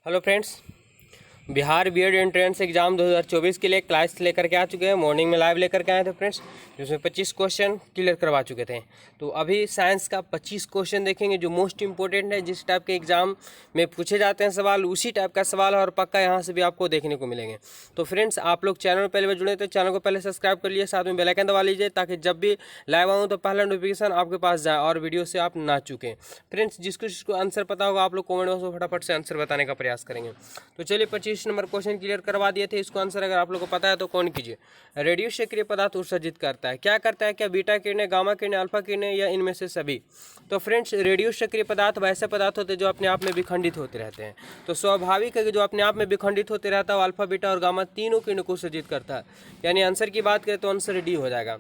Hello friends, Bihar B Ed entrance exam 2024 के लिए class लेकर के आ चुके हैं। मॉर्निंग में लाइव लेकर के आए थे फ्रेंड्स, जिसमें 25 क्वेश्चन क्लियर करवा चुके थे। तो अभी साइंस का 25 क्वेश्चन देखेंगे जो मोस्ट इंपॉर्टेंट है, जिस टाइप के एग्जाम में पूछे जाते हैं सवाल, उसी टाइप का सवाल है और पक्का यहाँ से भी आपको देखने को मिलेंगे। तो फ्रेंड्स, आप लोग चैनल में पहले बार जुड़े तो चैनल को पहले सब्सक्राइब कर लीजिए, साथ में बेल आइकन दबा लीजिए ताकि जब भी लाइव आऊँ तो पहला नोटिफिकेशन आपके पास जाए और वीडियो से आप ना चुकें। फ्रेंड्स, जिसको आंसर पता होगा आप लोग कॉमेंट बॉक्स में फटाफट से आंसर बताने का प्रयास करेंगे। तो चलिए 25 नंबर क्वेश्चन क्लियर करवा दिए थे। इसको आंसर अगर आप लोग को पता है तो कौन कीजिए। रेडियो सक्रिय पदार्थ उत्सर्जित करता है, क्या करता है? क्या बीटा किरणें, गामा किरणें, अल्फा किरणें या इनमें से सभी? तो फ्रेंड्स, रेडियो सक्रिय पदार्थ वैसे पदार्थ होते हैं जो अपने आप में विखंडित होते रहते हैं। तो स्वाभाविक है कि जो अपने आप में विखंडित होते रहता है वो अल्फा, बीटा और गामा तीनों किरणों को उत्सर्जित करता है। यानी आंसर की बात करें तो आंसर डी हो जाएगा।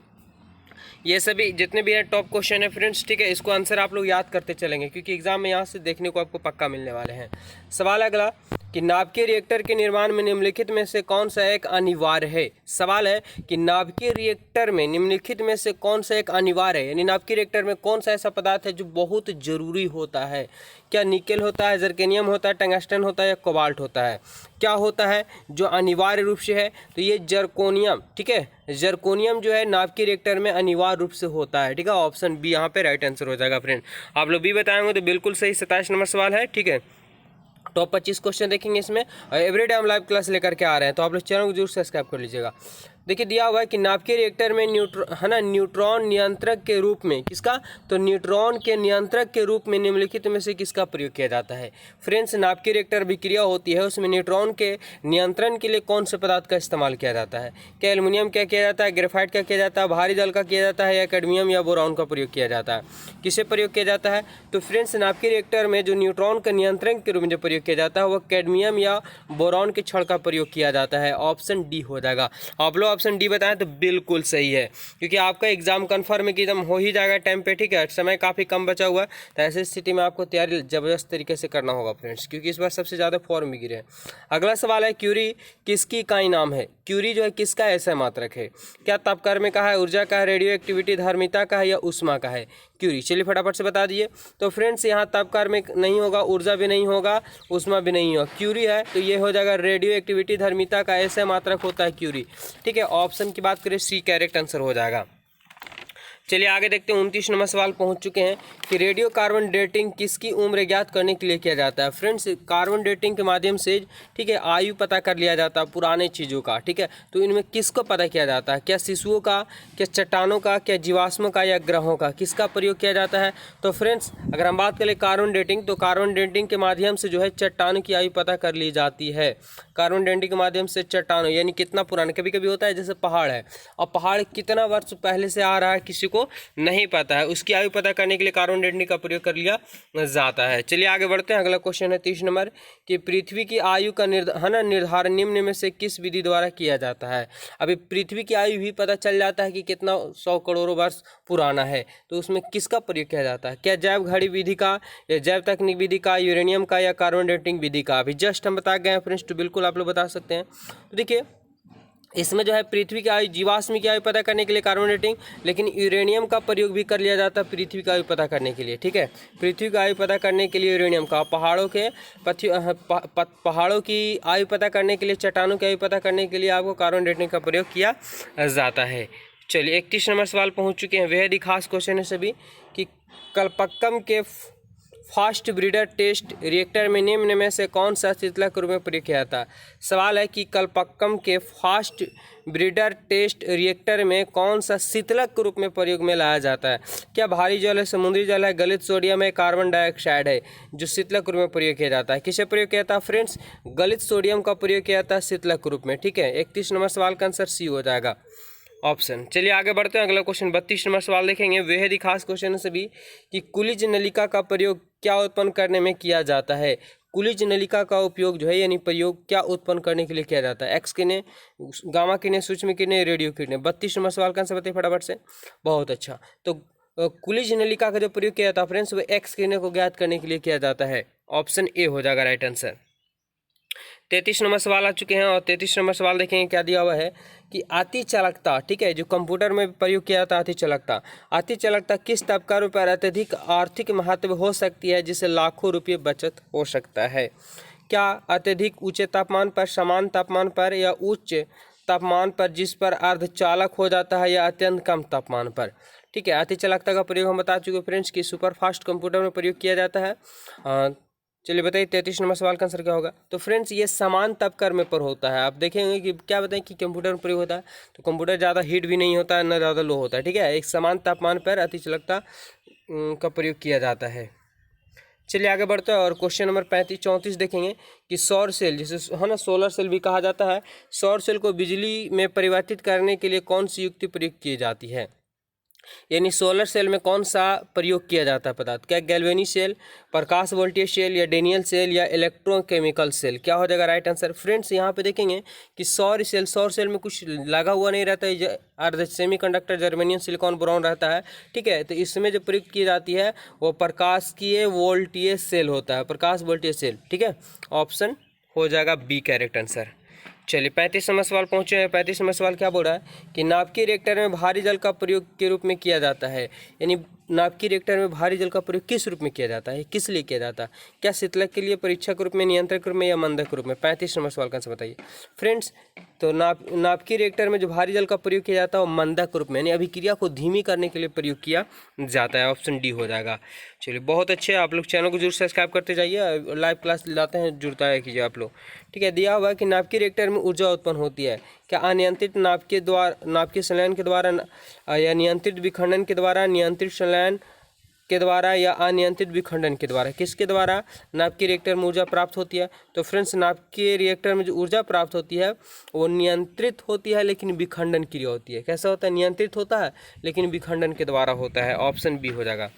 ये सभी जितने भी है टॉप क्वेश्चन है फ्रेंड्स, ठीक है। इसको आंसर आप लोग याद करते चलेंगे क्योंकि एग्जाम में यहाँ से देखने को आपको पक्का मिलने वाले हैं। सवाल अगला कि नाभिकीय रिएक्टर के निर्माण में निम्नलिखित में से कौन सा एक अनिवार्य है? सवाल है कि नाभिकीय रिएक्टर में निम्नलिखित में से कौन सा एक अनिवार्य है, यानी नाभिकीय रिएक्टर में कौन सा ऐसा पदार्थ है जो बहुत जरूरी होता है? क्या निकेल होता है, जर्केनियम होता है, टंगस्टन होता है या कोबाल्ट होता है? क्या होता है जो अनिवार्य रूप से है? तो ये जर्कोनियम, ठीक है। जर्कोनियम जो है नाभिकीय रिएक्टर में अनिवार्य रूप से होता है, ठीक है। ऑप्शन बी यहाँ पे राइट आंसर हो जाएगा फ्रेंड। आप लोग भी बताएंगे तो बिल्कुल सही। 27 नंबर सवाल है, ठीक है। टॉप 25 क्वेश्चन देखेंगे इसमें और एवरीडे हम लाइव क्लास लेकर के आ रहे हैं, तो आप लोग चैनल को जरूर सब्सक्राइब कर लीजिएगा। देखिए दिया हुआ है कि नाभिकीय रिएक्टर में न्यूट्रॉन नियंत्रक के रूप में किसका? तो न्यूट्रॉन के नियंत्रक के रूप में निम्नलिखित में से किसका प्रयोग किया जाता है? फ्रेंड्स, नाभिकीय रिएक्टर विक्रिया होती है, उसमें न्यूट्रॉन के नियंत्रण के लिए कौन से पदार्थ का इस्तेमाल किया जाता है? क्या एल्युमिनियम का किया जाता है, ग्रेफाइट का किया जाता है, भारी जल का किया जाता है या कैडमियम या बोरॉन का प्रयोग किया जाता है? किसे प्रयोग किया जाता है? तो फ्रेंड्स, नाभिकीय रिएक्टर में जो न्यूट्रॉन के नियंत्रण के रूप में जो प्रयोग किया जाता है वह कैडमियम या बोरॉन के छड़ का प्रयोग किया जाता है। ऑप्शन डी हो जाएगा। आप लोग ऑप्शन डी बताएं तो बिल्कुल सही है, क्योंकि आपका एग्जाम कन्फर्म है कि एकदम हो ही जाएगा टाइम पे, ठीक है। समय काफ़ी कम बचा हुआ है, तो ऐसी स्थिति में आपको तैयारी जबरदस्त तरीके से करना होगा फ्रेंड्स, क्योंकि इस बार सबसे ज़्यादा फॉर्म भी गिरे हैं। अगला सवाल है, क्यूरी किसकी इकाई नाम है? क्यूरी जो है किसका ऐसा मात्रक है? क्या तापकर्म का है, ऊर्जा का है, रेडियो एक्टिविटी धार्मिकता का है या उष्मा का है? क्यूरी, चलिए फटाफट से बता दिए। तो फ्रेंड्स, यहाँ तापकर्म नहीं होगा, ऊर्जा भी नहीं होगा, उष्मा भी नहीं होगा, क्यूरी है। तो ये हो जाएगा रेडियो एक्टिविटी धार्मिकता का ऐसा मात्रक होता है क्यूरी, ठीक है। ऑप्शन की बात करें सी करेक्ट आंसर हो जाएगा। चलिए आगे देखते हैं। 29 नंबर सवाल पहुंच चुके हैं कि रेडियो कार्बन डेटिंग किसकी उम्र ज्ञात करने के लिए किया जाता है? फ्रेंड्स, कार्बन डेटिंग के माध्यम से, ठीक है, आयु पता कर लिया जाता है पुराने चीज़ों का, ठीक है। तो इनमें किसको पता किया जाता है? क्या शिशुओं का, क्या चट्टानों का, क्या जीवाश्मों का या ग्रहों का? किसका प्रयोग किया जाता है? तो फ्रेंड्स, अगर हम बात करें कार्बन डेटिंग, तो कार्बन डेटिंग के माध्यम से जो है चट्टानों की आयु पता कर ली जाती है। कार्बन डेटिंग के माध्यम से चट्टानों यानी कितना पुराना, कभी कभी होता है जैसे पहाड़ है और पहाड़ कितना वर्ष पहले से आ रहा है किसी को नहीं पता है, उसकी आयु पता करने के लिए कार्बन डेटिंग का प्रयोग कर लिया जाता है। चलिए आगे बढ़ते हैं। अगला क्वेश्चन है 30 नंबर कि पृथ्वी की आयु का निर्धारण निम्न में से किस विधि द्वारा किया जाता है? अभी पृथ्वी की आयु भी पता चल जाता है कि कितना 100 करोड़ वर्ष पुराना है, तो उसमें किसका प्रयोग किया जाता है? क्या जैव घड़ी विधि का या जैव तकनीक विधि का, यूरेनियम का या कार्बन डेटिंग विधि का? अभी जस्ट हम बता गए हैं फ्रेंड्स, तो बिल्कुल आप लोग बता सकते हैं। तो देखिए इसमें जो है पृथ्वी की आयु, जीवाश्म की आयु पता करने के लिए कार्बन डेटिंग, लेकिन यूरेनियम का प्रयोग भी कर लिया जाता है पृथ्वी की आयु पता करने के लिए, ठीक है। पृथ्वी की आयु पता करने के लिए यूरेनियम का, पहाड़ों की आयु पता करने के लिए, चट्टानों की आयु पता करने के लिए आपको कार्बन डेटिंग का प्रयोग किया जाता है। चलिए 31 नंबर सवाल पहुँच चुके हैं। बेहद ही खास क्वेश्चन है सभी कि कलपक्कम के फास्ट ब्रीडर टेस्ट रिएक्टर में निम्न में से कौन सा शीतलक रूप में प्रयोग किया जाता है? सवाल है कि कलपक्कम के फास्ट ब्रीडर टेस्ट रिएक्टर में कौन सा शीतलक रूप में प्रयोग में लाया जाता है? क्या भारी जल है, समुद्री जल है, गलित सोडियम है, कार्बन डाइऑक्साइड है जो शीतलक रूप में प्रयोग किया जाता है? किसे प्रयोग किया जाता है फ्रेंड्स? गलित सोडियम का प्रयोग किया जाता है शीतलक रूप में, ठीक है। 31 नंबर सवाल का आंसर सी हो जाएगा ऑप्शन। चलिए आगे बढ़ते हैं। अगला क्वेश्चन 32 नंबर सवाल देखेंगे। बेहद ही खास क्वेश्चन है सभी कि कुलिज नलिका का प्रयोग क्या उत्पन्न करने में किया जाता है? कुलिज नलिका का उपयोग जो है यानी प्रयोग क्या उत्पन्न करने के लिए किया जाता है? एक्स किरणें, गामा किरणें, सूक्ष्म किरणें, रेडियो किरणें। 32 नंबर सवाल का आंसर बताइए फटाफट से। बहुत अच्छा। तो कुलिज नलिका का जो प्रयोग किया जाता है फ्रेंड्स वो एक्स किरणें को ज्ञात करने के लिए किया जाता है। ऑप्शन ए हो जाएगा राइट आंसर। 33 नंबर सवाल आ चुके हैं और 33 नंबर सवाल देखेंगे क्या दिया हुआ है कि अति चालकता, ठीक है, जो कंप्यूटर में प्रयोग किया जाता है अति चालकता किस तापकारों पर अत्यधिक आर्थिक महत्व हो सकती है जिससे लाखों रुपये बचत हो सकता है? क्या अत्यधिक ऊंचे तापमान पर, समान तापमान पर या उच्च तापमान पर जिस पर अर्धचालक हो जाता है या अत्यंत कम तापमान पर। ठीक है, अतिचालकता का प्रयोग हम बता चुके हैं फ्रेंड्स कि सुपर फास्ट कंप्यूटर में प्रयोग किया जाता है। चलिए बताइए 33 नंबर सवाल का आंसर क्या होगा। तो फ्रेंड्स ये समान तापक्रम पर होता है। आप देखेंगे कि क्या बताएं कि कंप्यूटर में प्रयोग होता है तो कंप्यूटर ज़्यादा हीट भी नहीं होता है ना ज़्यादा लो होता है। ठीक है, एक समान तापमान पर अतिचालकता का प्रयोग किया जाता है। चलिए आगे बढ़ते हैं और क्वेश्चन नंबर 34 देखेंगे कि सौर सेल, जिसे है ना सोलर सेल भी कहा जाता है, सौर सेल को बिजली में परिवर्तित करने के लिए कौन सी युक्ति प्रयोग की जाती है। यानी सोलर सेल में कौन सा प्रयोग किया जाता है पता, क्या गैल्वेनी सेल, प्रकाश वोल्टेज सेल या डेनियल सेल या इलेक्ट्रोकेमिकल सेल, क्या हो जाएगा राइट आंसर। फ्रेंड्स यहाँ पे देखेंगे कि सौर सेल में कुछ लगा हुआ नहीं रहता है, अर्ध सेमीकंडक्टर जर्मेनियम सिलिकॉन ब्राउन रहता है। ठीक है, तो इसमें जो प्रयोग की जाती है वो प्रकाशीय वोल्टेज सेल होता है, प्रकाश वोल्टेज सेल। ठीक है, ऑप्शन हो जाएगा बी करेक्ट आंसर। चलिए 35 नंबर सवाल पहुँचे हैं। 35 नंबर सवाल क्या बोल रहा है कि नाभिकीय रिएक्टर में भारी जल का प्रयोग के रूप में किया जाता है। यानी नाभिकीय रिएक्टर में भारी जल का प्रयोग किस रूप में किया जाता है, किस लिए किया जाता है, क्या शीतलक के लिए, परीक्षक रूप में, नियंत्रक रूप में या मंदक रूप में। 35 नंबर सवाल का आंसर बताइए फ्रेंड्स। तो नाभिकीय रिएक्टर में जो भारी जल का प्रयोग किया जाता है वो मंदक रूप में यानी अभिक्रिया को धीमी करने के लिए प्रयोग किया जाता है। ऑप्शन डी हो जाएगा। चलिए बहुत अच्छे, आप लोग चैनल को जरूर सब्सक्राइब करते जाइए, लाइव क्लास लाते हैं, जुड़ता है कीजिए आप लोग। ठीक है, दिया हुआ है कि नाभिकीय रिएक्टर में ऊर्जा उत्पन्न होती है, क्या अनियंत्रित नाभिकीय संलयन के द्वारा या नियंत्रित विखंडन के द्वारा, नियंत्रित संलयन के द्वारा या अनियंत्रित विखंडन के द्वारा, किसके द्वारा नाभिकीय रिएक्टर में ऊर्जा प्राप्त होती है। तो फ्रेंड्स नाभिकीय रिएक्टर में जो ऊर्जा प्राप्त होती है वो नियंत्रित होती है लेकिन विखंडन क्रिया होती है। कैसा होता है, नियंत्रित होता है लेकिन विखंडन के द्वारा होता है। ऑप्शन बी हो जाएगा।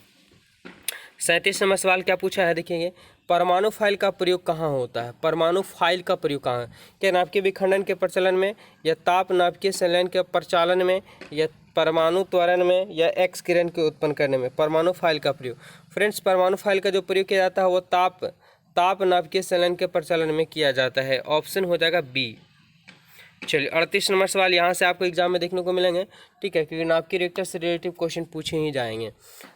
37 नंबर सवाल क्या पूछा है देखेंगे, परमाणु फाइल का प्रयोग कहाँ होता है। परमाणु फाइल का प्रयोग कहाँ है, क्या नाभिकीय विखंडन के प्रचलन में या ताप नाभिकीय संलयन के प्रचालन में या परमाणु त्वरण में या एक्स किरण के उत्पन्न करने में। परमाणु फाइल का प्रयोग फ्रेंड्स, परमाणु फाइल का जो प्रयोग किया जाता है वो ताप नाभिकीय संलयन के प्रचलन में किया जाता है। ऑप्शन हो जाएगा बी। चलिए 38 नंबर सवाल यहाँ से आपको एग्जाम में देखने को मिलेंगे। ठीक है, क्योंकि नाभिकीय रिएक्टर से रिलेटिव क्वेश्चन पूछे ही जाएंगे।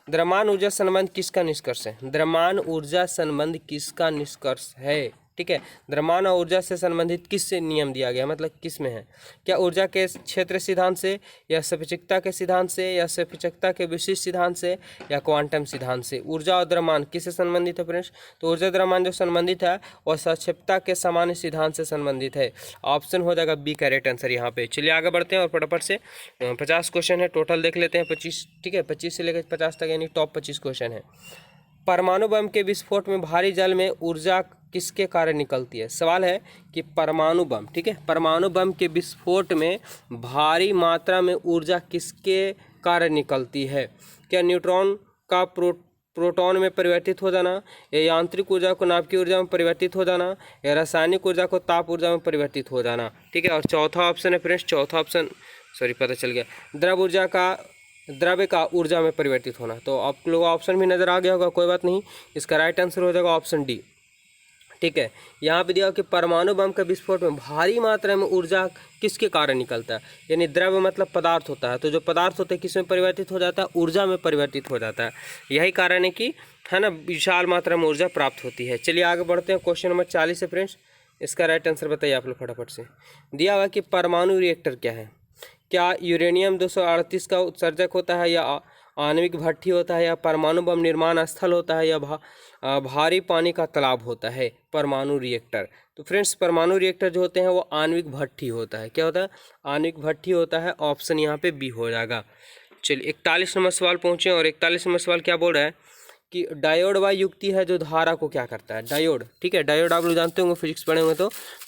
द्रव्यमान ऊर्जा संबंध किसका निष्कर्ष है। द्रव्यमान ऊर्जा संबंध किसका निष्कर्ष है। ठीक है, द्रव्यमान और ऊर्जा से संबंधित किस से नियम दिया गया, मतलब किस में है, क्या ऊर्जा के क्षेत्र सिद्धांत से या सापेक्षता के सिद्धांत से या सापेक्षता के विशिष्ट सिद्धांत से या क्वांटम सिद्धांत से। ऊर्जा और द्रव्यमान किससे संबंधित है फ्रेंड्स। तो ऊर्जा द्रव्यमान जो संबंधित है वह सापेक्षता के सामान्य सिद्धांत से संबंधित है। ऑप्शन हो जाएगा बी करेक्ट आंसर यहाँ पे। चलिए आगे बढ़ते हैं और फटाफट से 50 क्वेश्चन है टोटल देख लेते हैं। 25 ठीक है, 25 से लेकर 50 तक यानी टॉप 25 क्वेश्चन है। परमाणु बम के विस्फोट में भारी जल में ऊर्जा किसके कारण निकलती है। सवाल है कि परमाणु बम, ठीक है, परमाणु बम के विस्फोट में भारी मात्रा में ऊर्जा किसके कारण निकलती है। क्या न्यूट्रॉन का प्रोटॉन में परिवर्तित हो जाना, या यांत्रिक ऊर्जा को नाभिकीय ऊर्जा में परिवर्तित हो जाना, या रासायनिक ऊर्जा को ताप ऊर्जा में परिवर्तित हो जाना। ठीक है, और चौथा ऑप्शन है फ्रेंड्स, चौथा ऑप्शन पता चल गया, द्रव्य का ऊर्जा में परिवर्तित होना। तो आप लोगों को ऑप्शन भी नज़र आ गया होगा, कोई बात नहीं, इसका राइट आंसर हो जाएगा ऑप्शन डी। ठीक है, यहाँ पे दिया कि परमाणु बम के विस्फोट में भारी मात्रा में ऊर्जा किसके कारण निकलता है, यानी द्रव्य मतलब पदार्थ होता है, तो जो पदार्थ होता है किस में परिवर्तित हो जाता है, ऊर्जा में परिवर्तित हो जाता है। यही कारण है कि है ना विशाल मात्रा में ऊर्जा प्राप्त होती है। चलिए आगे बढ़ते हैं, क्वेश्चन नंबर 40 है फ्रेंड्स, इसका राइट आंसर बताइए आप लोग फटाफट से। दिया हुआ कि परमाणु रिएक्टर क्या है, क्या यूरेनियम 238 का उत्सर्जक होता है, या आणविक भट्ठी होता है, या परमाणु बम निर्माण स्थल होता है, या भारी पानी का तालाब होता है परमाणु रिएक्टर। तो फ्रेंड्स परमाणु रिएक्टर जो होते हैं वो आणविक भट्ठी होता है। क्या होता है, आणविक भट्ठी होता है। ऑप्शन यहाँ पे बी हो जाएगा। चलिए 41 नंबर सवाल पहुँचे और 41 नंबर सवाल क्या बोल रहा है कि डायोड वह युक्ति है जो धारा को क्या करता है। डायोड, ठीक है, डायोड आप लोग जानते होंगे, फिजिक्स पढ़े होंगे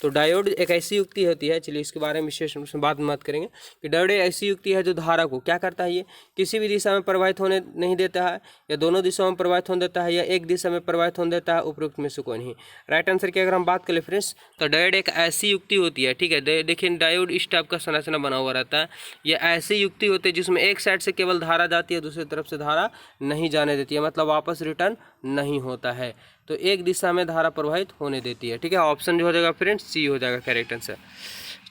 तो डायोड एक ऐसी युक्ति होती है, चलिए इसके बारे में विशेष रूप से बात करेंगे कि डायोड एक ऐसी युक्ति है जो धारा को क्या करता है, ये किसी भी दिशा में प्रवाहित होने नहीं देता है, या दोनों दिशाओं में प्रवाहित होने देता है, या एक दिशा में प्रवाहित होने देता है, उपरोक्त में से कोई नहीं। राइट आंसर की अगर हम बात करें फ्रेंड्स तो डायोड एक ऐसी युक्ति होती है, ठीक है, देखिए डायोड इस टाइप का संरचना बना हुआ रहता है। यह ऐसी युक्ति होती है जिसमें एक साइड से केवल धारा जाती है, दूसरी तरफ से धारा नहीं जाने देती है, मतलब वापस रिटर्न नहीं होता है, तो एक दिशा में धारा प्रवाहित होने देती है। ठीक है, ऑप्शन जो हो जाएगा फ्रेंड्स सी हो जाएगा करेक्ट आंसर।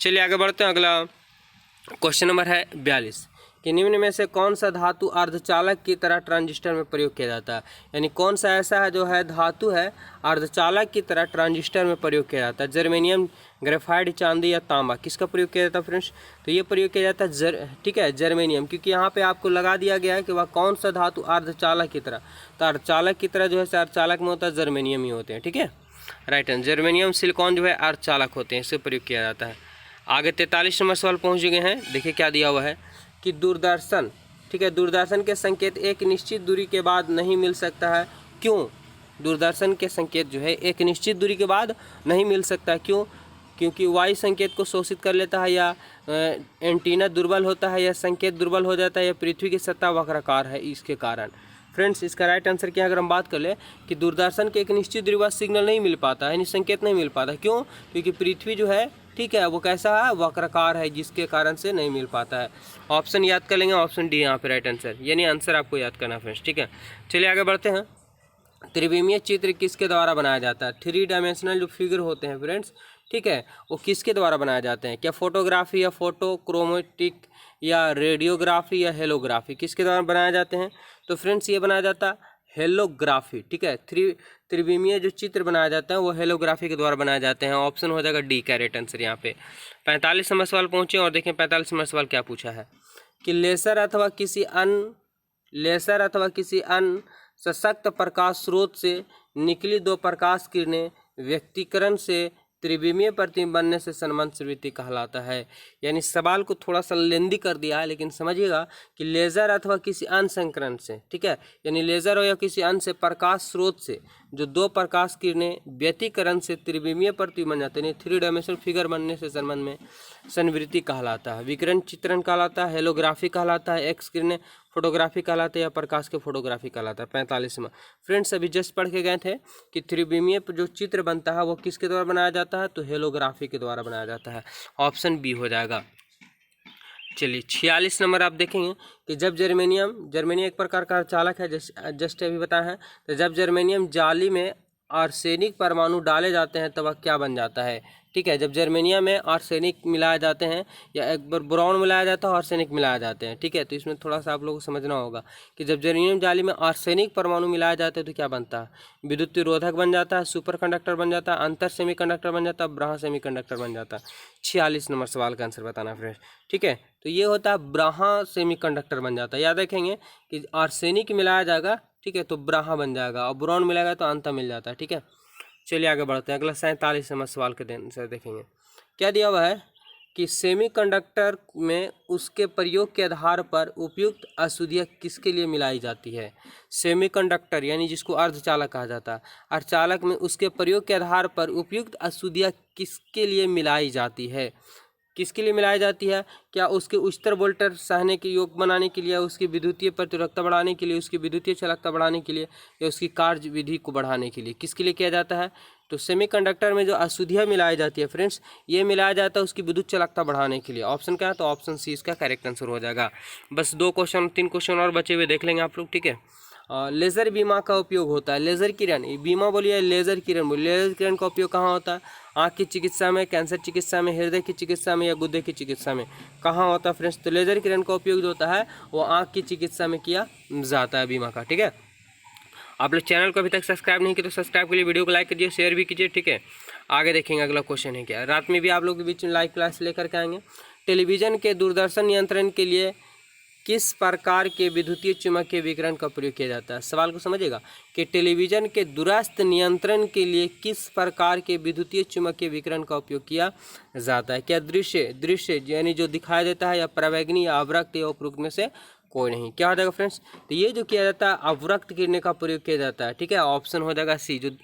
चलिए आगे बढ़ते हैं, अगला क्वेश्चन नंबर है 42। कि निम्न में से कौन सा धातु अर्धचालक की तरह ट्रांजिस्टर में प्रयोग किया जाता है, यानी कौन सा ऐसा है जो है धातु है अर्धचालक की तरह ट्रांजिस्टर में प्रयोग किया जाता है। जर्मेनियम, ग्रेफाइट, चांदी या तांबा, किसका प्रयोग किया जाता है फ्रेंड्स? तो ये प्रयोग किया जाता है ठीक है, जर्मेनियम, क्योंकि यहाँ पे आपको लगा दिया गया है कि वह कौन सा धातु अर्धचालक की तरह, तो अर्धचालक की तरह जो है अर्धचालक में होता है जर्मेनियम ही होते हैं। ठीक है, राइट आंसर। जर्मेनियम, सिलिकॉन जो है अर्धचालक होते हैं, इससे प्रयोग किया जाता है। आगे 43 नंबर सवाल पहुँच गए हैं। देखिए क्या दिया हुआ है कि दूरदर्शन, ठीक है, दूरदर्शन के संकेत एक निश्चित दूरी के बाद नहीं मिल सकता है, क्यों? दूरदर्शन के संकेत जो है एक निश्चित दूरी के बाद नहीं मिल सकता है, क्यों? क्योंकि वायु संकेत को शोषित कर लेता है, या एंटीना दुर्बल होता है, या संकेत दुर्बल हो जाता है, या पृथ्वी की सतह वक्राकार है इसके कारण। फ्रेंड्स, इसका राइट आंसर क्या है? अगर हम बात कर ले कि दूरदर्शन के एक निश्चित दूरी बाद सिग्नल नहीं मिल पाता है, यानी संकेत नहीं मिल पाता, क्यों? क्योंकि पृथ्वी जो है, ठीक है, वो कैसा है? वक्राकार है, जिसके कारण से नहीं मिल पाता है। ऑप्शन याद कर लेंगे, ऑप्शन डी यहाँ पे राइट आंसर, यानी आंसर आपको याद करना फ्रेंड्स। ठीक है, चलिए आगे बढ़ते हैं। त्रिविमीय चित्र किसके द्वारा बनाया जाता है? 3 डायमेंशनल जो फिगर होते हैं फ्रेंड्स, ठीक है, वो किसके द्वारा बनाए जाते हैं? क्या फोटोग्राफी या फोटोक्रोमेटिक या रेडियोग्राफी या हेलोग्राफी, किसके द्वारा बनाए जाते हैं? तो फ्रेंड्स ये बनाया जाता है हेलोग्राफी। ठीक है, त्रिविमीय जो चित्र बनाया जाता है वो हेलोग्राफी के द्वारा बनाए जाते हैं। ऑप्शन हो जाएगा डी का राइट आंसर यहाँ पे। 45 नंबर सवाल पहुँचे और देखें 45 नंबर सवाल क्या पूछा है कि लेसर अथवा किसी अन्य सशक्त प्रकाश स्रोत से निकली 2 प्रकाश किरणें व्यक्तिकरण से त्रिविमीय प्रतिबिंब बनने से सन्मन्सृति कहलाता है। यानी सवाल को थोड़ा सा लेंदी कर दिया है, लेकिन समझिएगा कि लेज़र अथवा किसी अन्य संकरण से, ठीक है, यानी लेज़र हो या किसी अन्य से प्रकाश स्रोत से जो 2 प्रकाश किरणें व्यतिकरण से त्रिविमीय प्रतिबिंब बन जाते हैं, 3 डायमेंशनल फिगर बनने से संबंध में संवृत्ति कहलाता है। विकिरण चित्रण कहलाता है, हेलोग्राफी कहलाता है, एक्स किरणें फोटोग्राफी कहलाते हैं, या प्रकाश के फोटोग्राफी कहलाता है। 45 में फ्रेंड्स अभी जस्ट पढ़ के गए थे कि त्रिविमीय जो चित्र बनता है वो किसके द्वारा बनाया जाता है? तो हेलोग्राफी के द्वारा बनाया जाता है। ऑप्शन बी हो जाएगा। चलिए 46 नंबर आप देखेंगे कि जब जर्मेनियम एक प्रकार का चालक है, जस्ट अभी बताया है, तो जब जर्मेनियम जाली में आर्सेनिक परमाणु डाले जाते हैं तब वह क्या बन जाता है? ठीक है, जब जर्मेनियम में आर्सेनिक मिलाए जाते हैं, या एक बार बोरॉन मिलाया जाता है, आर्सेनिक मिलाए जाते हैं, ठीक है, तो इसमें थोड़ा सा आप लोगों को समझना होगा कि जब जर्मेनियम जाली में आर्सेनिक परमाणु मिलाए जाते हैं तो क्या बनता है? विद्युत रोधक बन जाता है, सुपर कंडक्टर बन जाता है, अंतर सेमीकंडक्टर बन जाता है, ब्राहा सेमीकंडक्टर बन जाता है। 46 नंबर सवाल का आंसर बताना फ्रेंड्स। ठीक है, तो ये होता है ब्राहा सेमीकंडक्टर बन जाता है। याद रखेंगे कि आर्सेनिक मिलाया जाएगा, ठीक है, तो ब्राहा बन जाएगा, और बोरॉन मिलाएगा तो अंतर मिल जाता है। ठीक है, चलिए आगे बढ़ते हैं। अगला 47 नंबर सवाल के आंसर देखेंगे। क्या दिया हुआ है कि सेमीकंडक्टर में उसके प्रयोग के आधार पर उपयुक्त अशुद्धियाँ किसके लिए मिलाई जाती है? सेमीकंडक्टर यानी जिसको अर्धचालक कहा जाता है, अर्धचालक में उसके प्रयोग के आधार पर उपयुक्त अशुद्धियाँ किसके लिए मिलाई जाती है? किसके लिए मिलाई जाती है? क्या उसके उच्चतर वोल्टेज सहने के योग बनाने के लिए, उसकी विद्युतीय प्रतिरोधकता बढ़ाने के लिए, उसकी विद्युतीय चालकता बढ़ाने के लिए, या उसकी कार्य विधि को बढ़ाने के लिए, किसके लिए किया जाता है? तो सेमीकंडक्टर में जो अशुद्धियाँ मिलाई जाती है फ्रेंड्स, ये मिलाया जाता है उसकी विद्युत चालकता बढ़ाने के लिए। ऑप्शन क्या है? तो ऑप्शन सी इसका करेक्ट आंसर हो जाएगा। बस 2 क्वेश्चन 3 क्वेश्चन और बचे हुए देख लेंगे आप लोग। ठीक है, लेज़र बीमा का उपयोग होता है। लेज़र किरण, बीमा बोलिए, लेज़र किरण बोलिए। लेज़र किरण का उपयोग कहाँ होता है? आँख की चिकित्सा में, कैंसर चिकित्सा में, हृदय की चिकित्सा में, या गुर्दे की चिकित्सा में, कहाँ होता है फ्रेंड्स? तो लेज़र किरण का उपयोग जो होता है वो आँख की चिकित्सा में किया जाता है बीमा का। ठीक है, आप लोग चैनल को अभी तक सब्सक्राइब नहीं किया तो सब्सक्राइब के लिए वीडियो को लाइक कीजिए, शेयर भी कीजिए। ठीक है, आगे देखेंगे अगला क्वेश्चन है क्या। रात में भी आप लोग के बीच में लाइव क्लास लेकर के आएंगे। टेलीविज़न के दूरदर्शन नियंत्रण के लिए किस प्रकार के विद्युतीय चुम्बकीय विकिरण का प्रयोग किया जाता है? सवाल को समझिएगा कि टेलीविज़न के दूरस्थ नियंत्रण के लिए किस प्रकार के विद्युतीय चुम्बकीय विकिरण का उपयोग किया जाता है? क्या दृश्य यानी जो दिखाई देता है, या परावैंगनी, या अवरक्त, या उपरोक्त में से कोई नहीं? क्या हो जाएगा फ्रेंड्स? तो ये जो किया जाता है अवरक्त किरणें का प्रयोग किया जाता है। ठीक है, ऑप्शन हो जाएगा सी। जो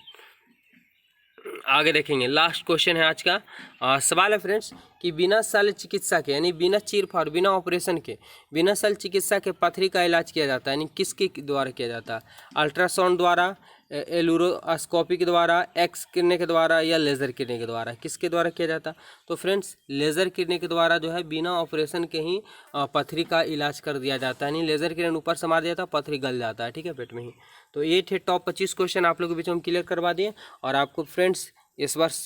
आगे देखेंगे लास्ट क्वेश्चन है आज का। सवाल है फ्रेंड्स कि बिना शल्य चिकित्सा के, यानी बिना चीरफाड़, बिना ऑपरेशन के, बिना शल्य चिकित्सा के पथरी का इलाज किया जाता है, यानी किसके द्वारा किया जाता है? अल्ट्रासाउंड द्वारा, एलुरोस्कोपी के द्वारा, एक्स किरणें के द्वारा, या लेज़र किरणें के द्वारा? किसके द्वारा किया जाता है? तो फ्रेंड्स लेज़र किरणें के द्वारा जो है बिना ऑपरेशन के ही पथरी का इलाज कर दिया जाता है। यानी लेज़र किरण ऊपर समा दिया था, पथरी गल जाता है। ठीक है, पेट में ही। तो ये थे टॉप 25 क्वेश्चन आप लोगों के बीच में हम क्लियर करवा दिए, और आपको फ्रेंड्स इस वर्ष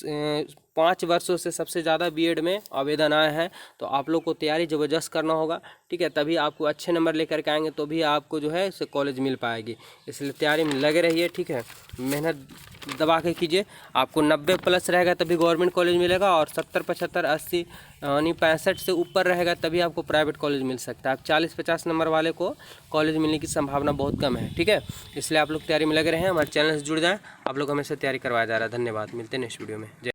5 वर्षों से सबसे ज़्यादा बीएड में आवेदन आए हैं। तो आप लोग को तैयारी ज़बरदस्त करना होगा, ठीक है, तभी आपको अच्छे नंबर लेकर के आएंगे, तो भी आपको जो है इसे कॉलेज मिल पाएगी। इसलिए तैयारी में लगे रहिए, ठीक है, मेहनत दबा के कीजिए। आपको 90+ रहेगा तभी गवर्नमेंट कॉलेज मिलेगा, और 70, 75, 80 यानी 65 से ऊपर रहेगा तभी आपको प्राइवेट कॉलेज मिल सकता है। आप 40-50 नंबर वाले को कॉलेज मिलने की संभावना बहुत कम है, ठीक है। इसलिए आप लोग तैयारी में लगे रहें, हमारे चैनल से जुड़ जाएँ। आप लोग हमेशा तैयारी करवाया जा रहा है। धन्यवाद, मिलते हैं नेक्स्ट वीडियो में। जय